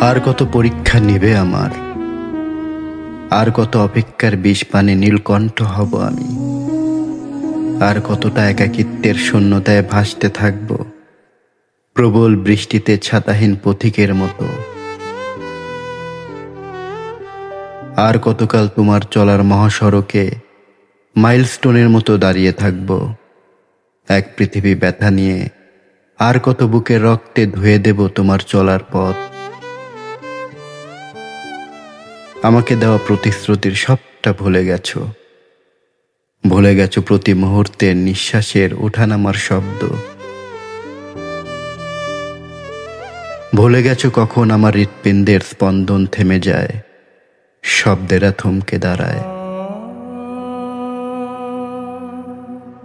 আর কত পরীক্ষা নিবে আমার, আর কত অপেক্ষার বিষ পানে নীলকণ্ঠ হব আমি, আর কতটা একাকিত্বের শূন্যতায় ভাসতে থাকব প্রবল বৃষ্টিতে ছাতাহীন পথিকের মতো। আর কতকাল তোমার চলার মহাসড়কে মাইলস্টোনের মতো দাঁড়িয়ে থাকব এক পৃথিবী ব্যথা নিয়ে। আর কত বুকের রক্তে ধুয়ে দেব তোমার চলার পথ। আমাকে দেওয়া প্রতিশ্রুতির সবটা ভুলে গেছো, ভুলে গেছো প্রতি মুহূর্তের নিঃশ্বাসের ওঠানামার শব্দ। ভুলে গেছো কখন আমার হৃৎপিণ্ডের স্পন্দন থেমে যায়, শব্দেরা থমকে দাঁড়ায়।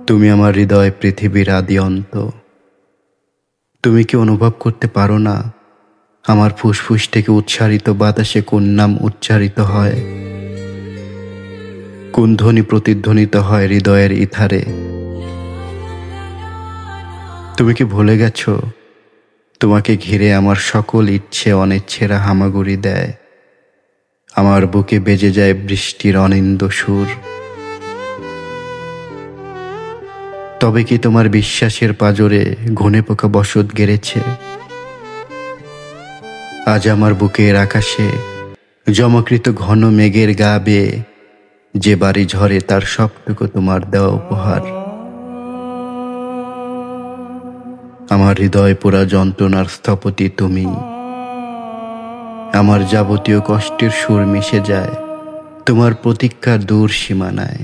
তুমি আমার হৃদয় পৃথিবীর আদি অন্ত। তুমি কি অনুভব করতে পারো না আমার ফুসফুস থেকে উচ্চারিত বাতাসে কোন নাম উচ্চারিত হয়, কোন ধ্বনি প্রতিধ্বনিত হয় হৃদয়ের ইথারে? তুমি কি ভুলে গেছো তোমাকে ঘিরে আমার সকল ইচ্ছে অনিচ্ছেরা হামাগুড়ি দেয়, আমার বুকে বেজে যায় বৃষ্টির অনিন্দ সুর? তবে কি তোমার বিশ্বাসের পাজরে ঘুনে পোকা বসত গেড়েছে? আজ আমার বুকের আকাশে জমাকৃত ঘন মেঘের গা বেয়ে যে বাড়ি ঝরে তার সবটুকু তোমার দেওয়া উপহার। আমার হৃদয় পোড়া যন্ত্রণার স্থপতি তুমি, আমার যাবতীয় কষ্টের সুর মিশে যায় তোমার প্রতীক্ষার দূর সীমানায়।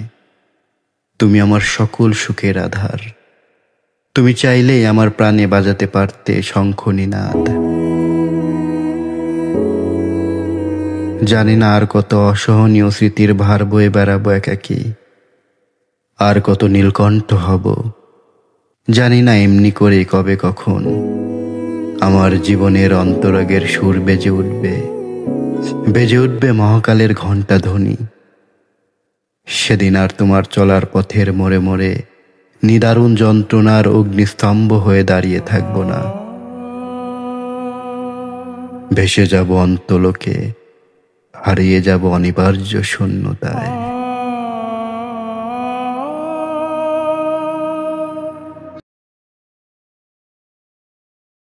তুমি আমার সকল সুখের আধার। তুমি চাইলেই আমার প্রাণে বাজাতে পারতে শঙ্খ নিনাদ। জানি না আর কত অসহনীয় স্মৃতির ভার বয়ে বেড়াবো একাকী, আর কত নীলকণ্ঠ হব জানি না এমনি করে কবে কখন আমার জীবনের অন্তরাগের সুর বেজে উঠবে, বেজে উঠবে মহাকালের ঘণ্টা ধ্বনি। সেদিন আর তোমার চলার পথের মোড়ে মোড়ে নিদারুণ যন্ত্রণার অগ্নিস্তম্ভ হয়ে দাঁড়িয়ে থাকব না। ভেসে যাব অন্তলোকে, হারিয়ে যাব অনিবার্য শূন্যতায়।